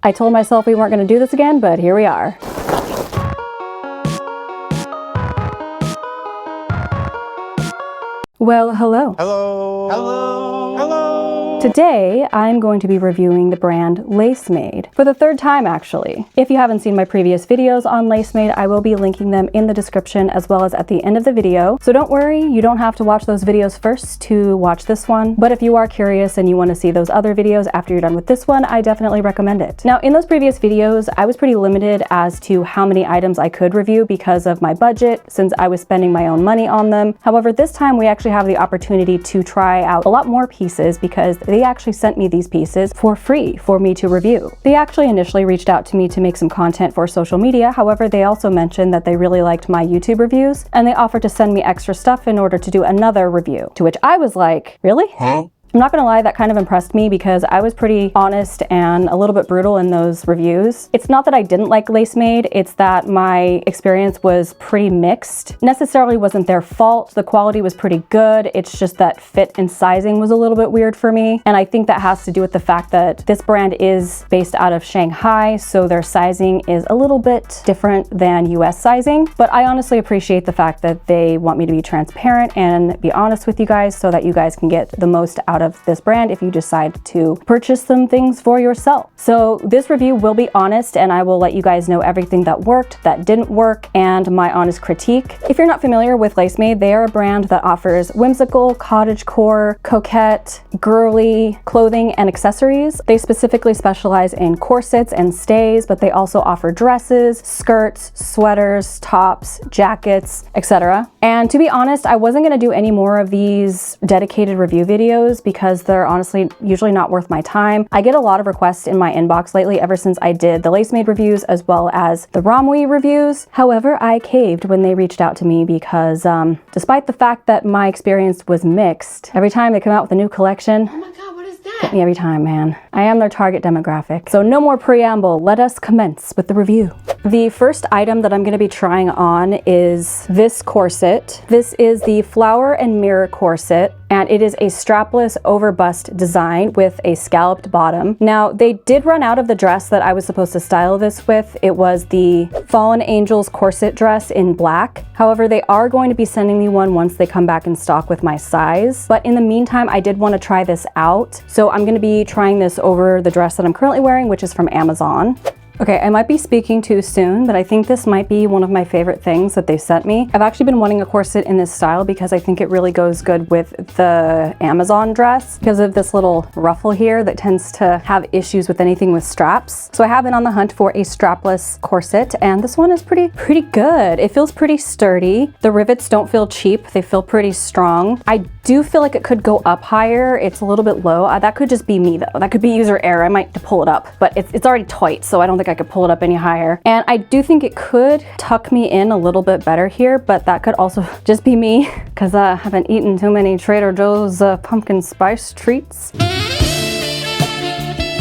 I told myself we weren't going to do this again, but here we are. Well, hello. Hello. Hello. Hello. Today, I'm going to be reviewing the brand LaceMade for the third time, actually. If you haven't seen my previous videos on LaceMade, I will be linking them in the description as well as at the end of the video. So don't worry, you don't have to watch those videos first to watch this one. But if you are curious and you want to see those other videos after you're done with this one, I definitely recommend it. Now, in those previous videos, I was pretty limited as to how many items I could review because of my budget, since I was spending my own money on them. However, this time we actually have the opportunity to try out a lot more pieces because they actually sent me these pieces for free for me to review. They actually initially reached out to me to make some content for social media. However, they also mentioned that they really liked my YouTube reviews and they offered to send me extra stuff in order to do another review. To which I was like, really? Huh? I'm not gonna lie, that kind of impressed me because I was pretty honest and a little bit brutal in those reviews. It's not that I didn't like LaceMade, it's that my experience was pretty mixed. Necessarily wasn't their fault. The quality was pretty good. It's just that fit and sizing was a little bit weird for me. And I think that has to do with the fact that this brand is based out of Shanghai, so their sizing is a little bit different than US sizing. But I honestly appreciate the fact that they want me to be transparent and be honest with you guys so that you guys can get the most out of this brand if you decide to purchase some things for yourself. So this review will be honest and I will let you guys know everything that worked, that didn't work, and my honest critique. If you're not familiar with LaceMade, they are a brand that offers whimsical, cottagecore, coquette, girly clothing and accessories. They specifically specialize in corsets and stays, but they also offer dresses, skirts, sweaters, tops, jackets, etc. And to be honest, I wasn't going to do any more of these dedicated review videos because they're honestly usually not worth my time. I get a lot of requests in my inbox lately ever since I did the LaceMade reviews as well as the Romwe reviews. However, I caved when they reached out to me because despite the fact that my experience was mixed, every time they come out with a new collection, oh my God, what is that? Get me every time, man. I am their target demographic. So no more preamble, let us commence with the review. The first item that I'm going to be trying on is this corset. This is the Flower and Mirror corset, and it is a strapless overbust design with a scalloped bottom. Now, they did run out of the dress that I was supposed to style this with. It was the Fallen Angels corset dress in black. However, they are going to be sending me one once they come back in stock with my size. But in the meantime, I did want to try this out. So I'm going to be trying this over the dress that I'm currently wearing, which is from Amazon. Okay, I might be speaking too soon, but I think this might be one of my favorite things that they sent me. I've actually been wanting a corset in this style because I think it really goes good with the Amazon dress because of this little ruffle here that tends to have issues with anything with straps. So I have been on the hunt for a strapless corset, and this one is pretty good. It feels pretty sturdy. The rivets don't feel cheap. They feel pretty strong. I do feel like it could go up higher. It's a little bit low. That could just be me though. That could be user error. I might have to pull it up, but it's already tight, so I don't think I could pull it up any higher. And I do think it could tuck me in a little bit better here, but that could also just be me because I haven't eaten too many Trader Joe's pumpkin spice treats.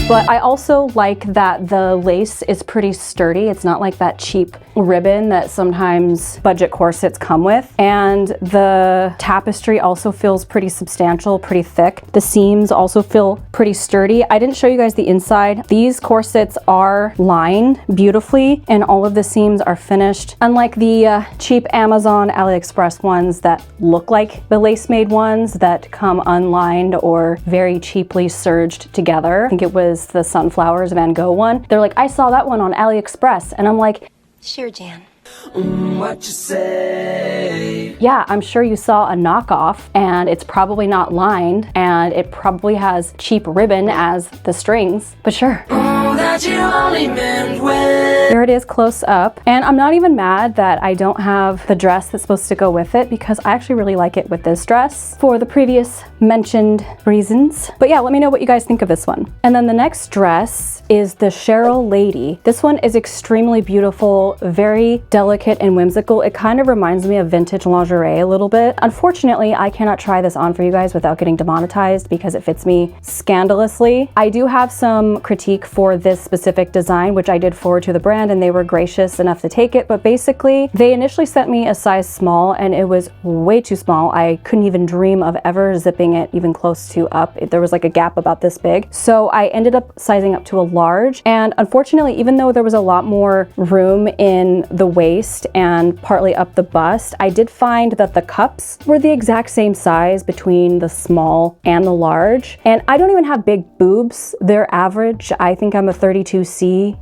But I also like that the lace is pretty sturdy. It's not like that cheap ribbon that sometimes budget corsets come with. And the tapestry also feels pretty substantial, pretty thick. The seams also feel pretty sturdy. I didn't show you guys the inside. These corsets are lined beautifully and all of the seams are finished. Unlike the cheap Amazon, AliExpress ones that look like the LaceMade ones that come unlined or very cheaply serged together. I think it was the Sunflowers Van Gogh one. They're like, I saw that one on AliExpress, and I'm like, sure, Jan. What you say? Yeah, I'm sure you saw a knockoff and it's probably not lined and it probably has cheap ribbon as the strings, but sure. That you only meant when. There it is close up, and I'm not even mad that I don't have the dress that's supposed to go with it because I actually really like it with this dress for the previous mentioned reasons. But yeah, let me know what you guys think of this one. And then the next dress is the Cheryl Lady. This one is extremely beautiful, very delicate and whimsical. It kind of reminds me of vintage lingerie a little bit. Unfortunately, I cannot try this on for you guys without getting demonetized because it fits me scandalously. I do have some critique for this specific design, which I did forward to the brand, and they were gracious enough to take it. But basically, they initially sent me a size small, and it was way too small. I couldn't even dream of ever zipping it even close to up. There was like a gap about this big. So I ended up sizing up to a large. And unfortunately, even though there was a lot more room in the waist and partly up the bust, I did find that the cups were the exact same size between the small and the large. And I don't even have big boobs. They're average. I think I'm a 32C,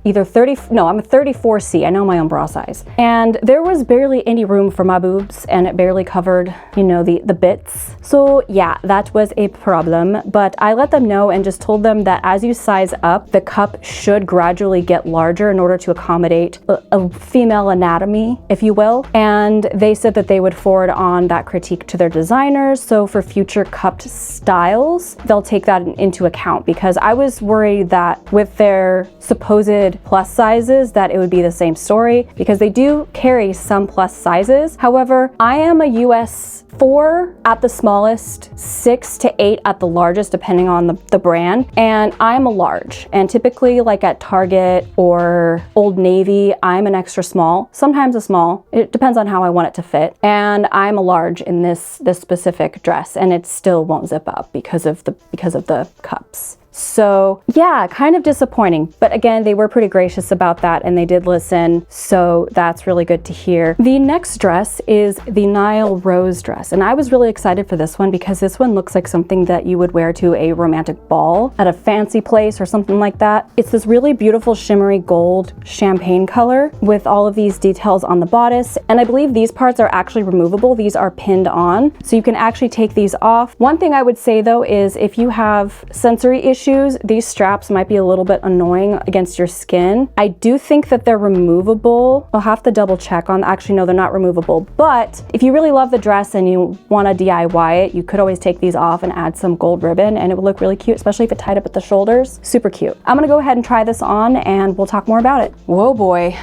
I'm a 34C. I know my own bra size. And there was barely any room for my boobs, and it barely covered, you know, the bits. So yeah, that was a problem. But I let them know and just told them that as you size up, the cup should gradually get larger in order to accommodate a female anatomy, if you will. And they said that they would forward on that critique to their designers. So for future cupped styles, they'll take that into account, because I was worried that with their supposed plus sizes that it would be the same story, because they do carry some plus sizes. However, I am a US 4 at the smallest, 6 to 8 at the largest, depending on the brand, and I'm a large. And typically, like at Target or Old Navy, I'm an extra small, sometimes a small. It depends on how I want it to fit. And I'm a large in this specific dress, and it still won't zip up because of the cups. So yeah, kind of disappointing. But again, they were pretty gracious about that, and they did listen. So that's really good to hear. The next dress is the Nile rose dress. And I was really excited for this one because this one looks like something that you would wear to a romantic ball at a fancy place or something like that. It's this really beautiful shimmery gold champagne color with all of these details on the bodice. And I believe these parts are actually removable. These are pinned on, so you can actually take these off. One thing I would say though is if you have sensory issues, these straps might be a little bit annoying against your skin. I do think that they're removable. I'll have to double check on, actually no, they're not removable. But if you really love the dress and you want to DIY it, you could always take these off and add some gold ribbon, and it would look really cute, especially if it tied up at the shoulders. Super cute. I'm gonna go ahead and try this on and we'll talk more about it. Whoa boy.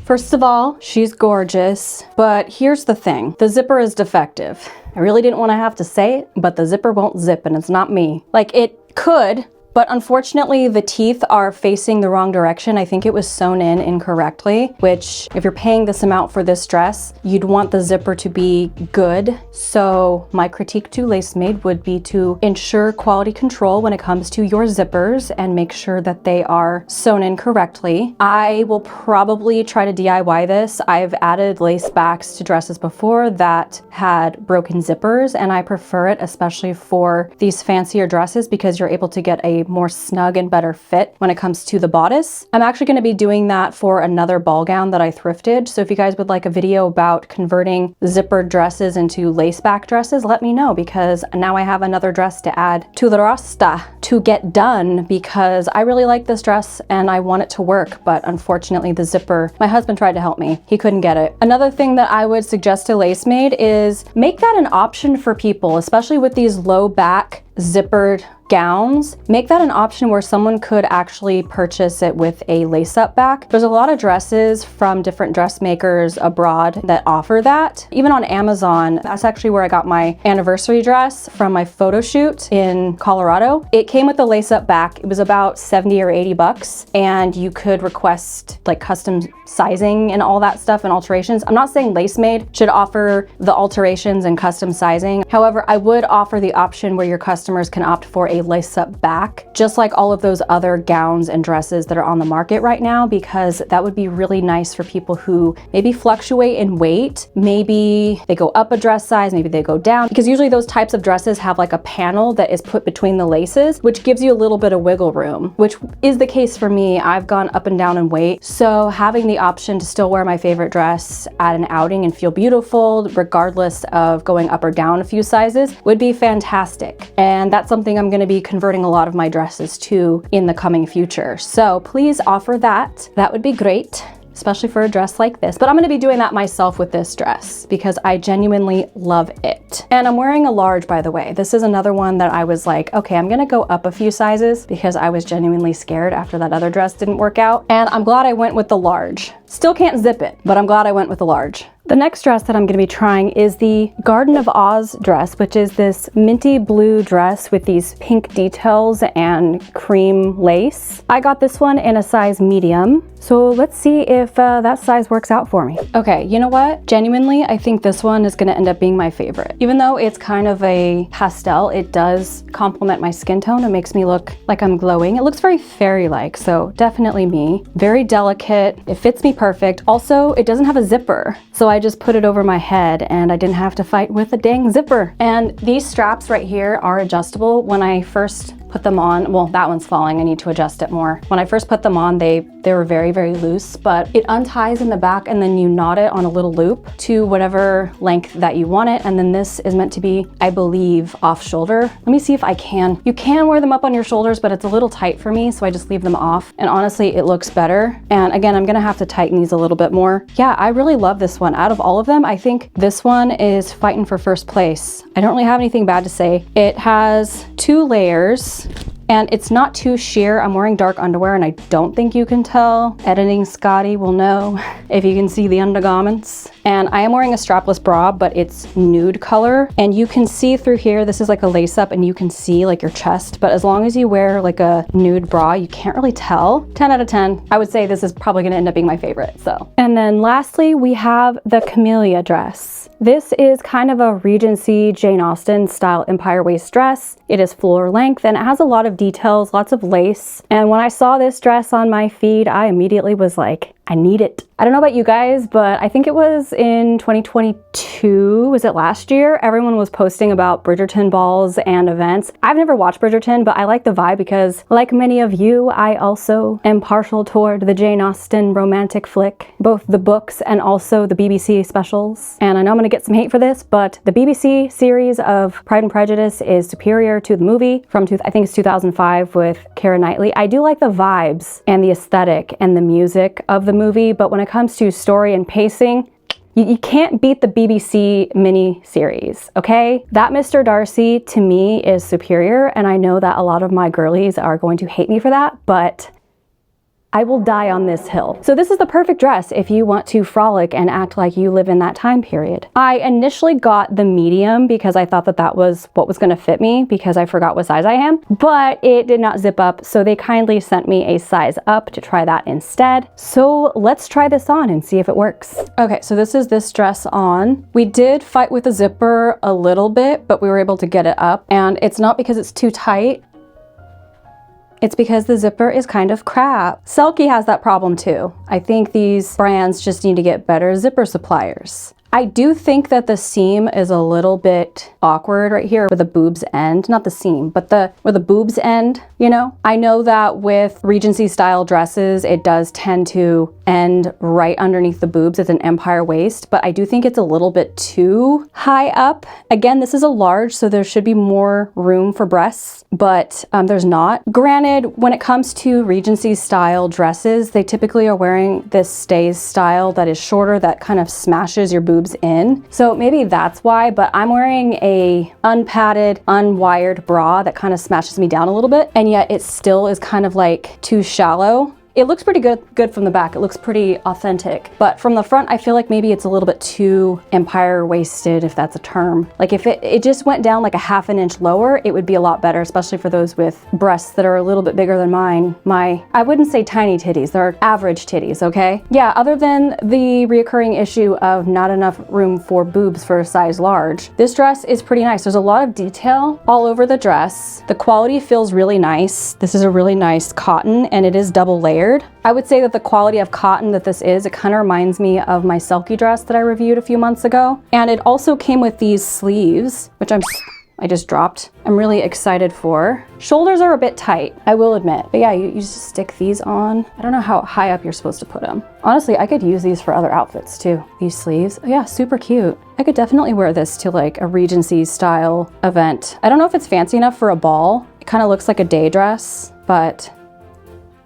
First of all, she's gorgeous, but here's the thing. The zipper is defective. I really didn't want to have to say it, but the zipper won't zip, and it's not me. Like, it could, but unfortunately the teeth are facing the wrong direction. I think it was sewn in incorrectly, which if you're paying this amount for this dress, you'd want the zipper to be good. So my critique to LaceMade would be to ensure quality control when it comes to your zippers and make sure that they are sewn in correctly. I will probably try to DIY this. I've added lace backs to dresses before that had broken zippers, and I prefer it, especially for these fancier dresses, because you're able to get a more snug and better fit when it comes to the bodice. I'm actually going to be doing that for another ball gown that I thrifted. So if you guys would like a video about converting zippered dresses into lace back dresses, let me know, because now I have another dress to add to the roster to get done, because I really like this dress and I want it to work. But unfortunately the zipper, my husband tried to help me. He couldn't get it. Another thing that I would suggest to LaceMade is make that an option for people, especially with these low back zippered gowns. Make that an option where someone could actually purchase it with a lace-up back. There's a lot of dresses from different dressmakers abroad that offer that. Even on Amazon, that's actually where I got my anniversary dress from my photo shoot in Colorado. It came with a lace-up back. It was about 70 or 80 bucks, and you could request like custom sizing and all that stuff and alterations. I'm not saying LaceMade should offer the alterations and custom sizing. However, I would offer the option where your customers can opt for a lace-up back, just like all of those other gowns and dresses that are on the market right now, because that would be really nice for people who maybe fluctuate in weight. Maybe they go up a dress size, maybe they go down, because usually those types of dresses have like a panel that is put between the laces, which gives you a little bit of wiggle room, which is the case for me. I've gone up and down in weight, so having the option to still wear my favorite dress at an outing and feel beautiful regardless of going up or down a few sizes would be fantastic. And that's something I'm going to be converting a lot of my dresses to in the coming future. So please offer that. That would be great, especially for a dress like this. But I'm gonna be doing that myself with this dress because I genuinely love it. And I'm wearing a large, by the way. This is another one that I was like, okay, I'm gonna go up a few sizes because I was genuinely scared after that other dress didn't work out. And I'm glad I went with the large. Still can't zip it, but I'm glad I went with the large. The next dress that I'm going to be trying is the Garden of Oz dress, which is this minty blue dress with these pink details and cream lace. I got this one in a size medium, so let's see if that size works out for me. Okay, you know what? Genuinely, I think this one is going to end up being my favorite. Even though it's kind of a pastel, it does complement my skin tone. It makes me look like I'm glowing. It looks very fairy-like, so definitely me. Very delicate. It fits me perfect. Also, it doesn't have a zipper, so I just put it over my head and I didn't have to fight with a dang zipper. And these straps right here are adjustable. When I first put them on, well, that one's falling, I need to adjust it more. When I first put them on, they were very, very loose, but it unties in the back and then you knot it on a little loop to whatever length that you want it. And then this is meant to be, I believe, off shoulder. Let me see if I can. You can wear them up on your shoulders, but it's a little tight for me, so I just leave them off. And honestly, it looks better. And again, I'm gonna have to tighten these a little bit more. Yeah, I really love this one. Out of all of them, I think this one is fighting for first place. I don't really have anything bad to say. It has 2 layers. And it's not too sheer. I'm wearing dark underwear and I don't think you can tell. Editing Scotty will know if you can see the undergarments. And I am wearing a strapless bra, but it's nude color. And you can see through here, this is like a lace up and you can see like your chest. But as long as you wear like a nude bra, you can't really tell. 10 out of 10. I would say this is probably gonna end up being my favorite, so. And then lastly, we have the Camellia Dress. This is kind of a Regency Jane Austen style empire waist dress. It is floor length and it has a lot of details, lots of lace. And when I saw this dress on my feed, I immediately was like, I need it. I don't know about you guys, but I think it was in 2022, was it last year? Everyone was posting about Bridgerton balls and events. I've never watched Bridgerton, but I like the vibe because like many of you, I also am partial toward the Jane Austen romantic flick, both the books and also the BBC specials. And I know I'm gonna get some hate for this, but the BBC series of Pride and Prejudice is superior to the movie from, I think it's 2005 with Keira Knightley. I do like the vibes and the aesthetic and the music of the movie, but when it comes to story and pacing, you can't beat the BBC mini series, okay? That Mr. Darcy to me is superior, and I know that a lot of my girlies are going to hate me for that, but I will die on this hill. So this is the perfect dress if you want to frolic and act like you live in that time period. I initially got the medium because I thought that that was what was gonna fit me because I forgot what size I am, but it did not zip up, so they kindly sent me a size up to try that instead. So let's try this on and see if it works. Okay, so this is this dress on. We did fight with the zipper a little bit, but we were able to get it up, and it's not because it's too tight. It's because the zipper is kind of crap. Selkie has that problem too. I think these brands just need to get better zipper suppliers. I do think that the seam is a little bit awkward right here where the boobs end. Not the seam, but where the boobs end, you know? I know that with Regency style dresses, it does tend to end right underneath the boobs. It's an empire waist, but I do think it's a little bit too high up. Again, this is a large, so there should be more room for breasts, but there's not. Granted, when it comes to Regency style dresses, they typically are wearing this stays style that is shorter, that kind of smashes your boobs in. So maybe that's why, but I'm wearing a unpadded, unwired bra that kind of smashes me down a little bit, and yet it still is kind of like too shallow. It looks pretty good from the back. It looks pretty authentic. But from the front, I feel like maybe it's a little bit too empire waisted, if that's a term. Like if it just went down like a ½ an inch lower, it would be a lot better, especially for those with breasts that are a little bit bigger than mine. I wouldn't say tiny titties, they're average titties, okay? Yeah, other than the reoccurring issue of not enough room for boobs for a size large, this dress is pretty nice. There's a lot of detail all over the dress. The quality feels really nice. This is a really nice cotton, and it is double layered. I would say that the quality of cotton that this is, it kind of reminds me of my Selkie dress that I reviewed a few months ago. And it also came with these sleeves, which I just dropped. I'm really excited for. Shoulders are a bit tight, I will admit. But yeah, you just stick these on. I don't know how high up you're supposed to put them. Honestly, I could use these for other outfits too. These sleeves, oh yeah, super cute. I could definitely wear this to like a Regency style event. I don't know if it's fancy enough for a ball. It kind of looks like a day dress, but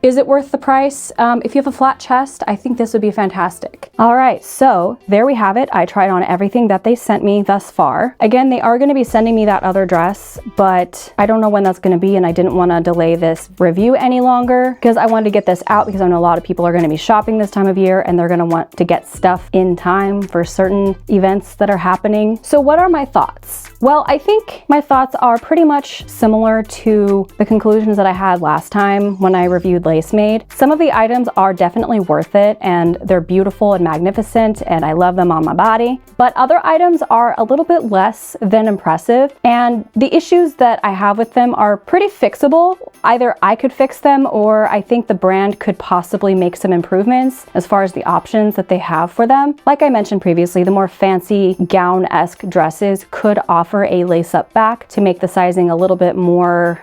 Is it worth the price? If you have a flat chest, I think this would be fantastic. All right, so there we have it. I tried on everything that they sent me thus far. Again, they are gonna be sending me that other dress, but I don't know when that's gonna be, and I didn't wanna delay this review any longer because I wanted to get this out because I know a lot of people are gonna be shopping this time of year and they're gonna want to get stuff in time for certain events that are happening. So what are my thoughts? Well, I think my thoughts are pretty much similar to the conclusions that I had last time when I reviewed LaceMade. Some of the items are definitely worth it and they're beautiful and magnificent and I love them on my body, but other items are a little bit less than impressive, and the issues that I have with them are pretty fixable. Either I could fix them or I think the brand could possibly make some improvements as far as the options that they have for them. Like I mentioned previously, the more fancy gown-esque dresses could offer a lace-up back to make the sizing a little bit more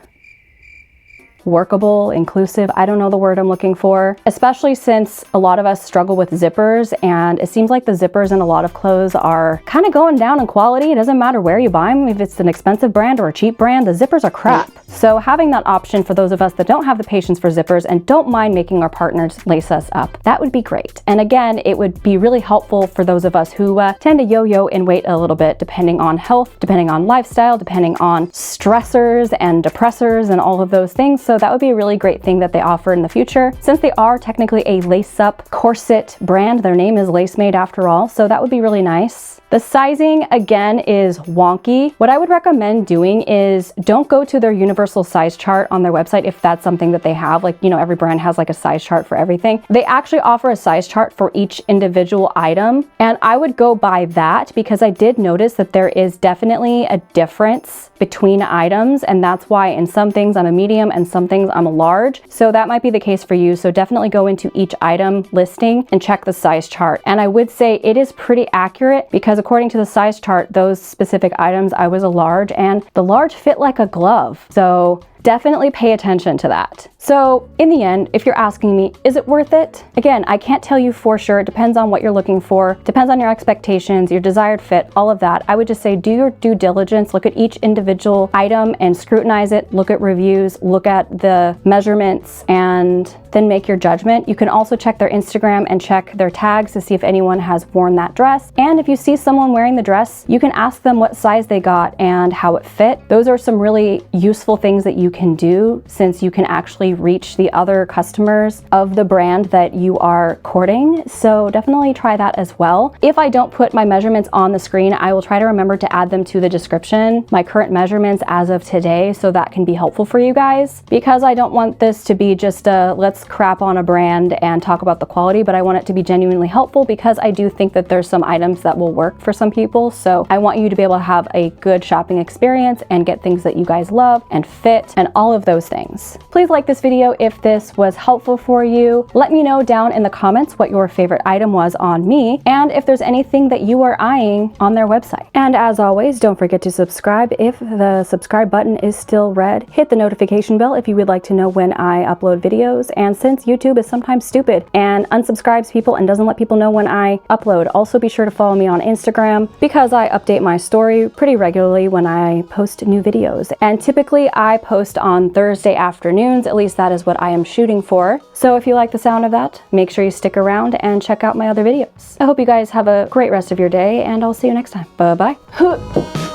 workable, inclusive. I don't know the word I'm looking for, especially since a lot of us struggle with zippers, and it seems like the zippers in a lot of clothes are kind of going down in quality. It doesn't matter where you buy them, if it's an expensive brand or a cheap brand, the zippers are crap. So having that option for those of us that don't have the patience for zippers and don't mind making our partners lace us up, that would be great. And again, it would be really helpful for those of us who tend to yo-yo in weight a little bit, depending on health, depending on lifestyle, depending on stressors and depressors and all of those things. So that would be a really great thing that they offer in the future. Since they are technically a lace-up corset brand, their name is LaceMade after all, so that would be really nice. The sizing, again, is wonky. What I would recommend doing is don't go to their universal size chart on their website if that's something that they have. Like, you know, every brand has like a size chart for everything. They actually offer a size chart for each individual item, and I would go by that because I did notice that there is definitely a difference between items, and that's why in some things I'm a medium and some things I'm a large. So that might be the case for you. So definitely go into each item listing and check the size chart. And I would say it is pretty accurate because according to the size chart, those specific items, I was a large and the large fit like a glove. So definitely pay attention to that. So in the end, if you're asking me, is it worth it? Again, I can't tell you for sure. It depends on what you're looking for, depends on your expectations, your desired fit, all of that. I would just say do your due diligence, look at each individual item and scrutinize it, look at reviews, look at the measurements, and then make your judgment. You can also check their Instagram and check their tags to see if anyone has worn that dress. And if you see someone wearing the dress, you can ask them what size they got and how it fit. Those are some really useful things that you can do since you can actually reach the other customers of the brand that you are courting. So definitely try that as well. If I don't put my measurements on the screen, I will try to remember to add them to the description, my current measurements as of today, so that can be helpful for you guys, because I don't want this to be just a let's crap on a brand and talk about the quality, but I want it to be genuinely helpful because I do think that there's some items that will work for some people. So I want you to be able to have a good shopping experience and get things that you guys love and fit and all of those things. Please like this video if this was helpful for you. Let me know down in the comments what your favorite item was on me and if there's anything that you are eyeing on their website. And as always, don't forget to subscribe if the subscribe button is still red. Hit the notification bell if you would like to know when I upload videos. And since YouTube is sometimes stupid and unsubscribes people and doesn't let people know when I upload, also be sure to follow me on Instagram because I update my story pretty regularly when I post new videos. And typically I post on Thursday afternoons, at least that is what I am shooting for. So if you like the sound of that, make sure you stick around and check out my other videos. I hope you guys have a great rest of your day and I'll see you next time. Bye-bye.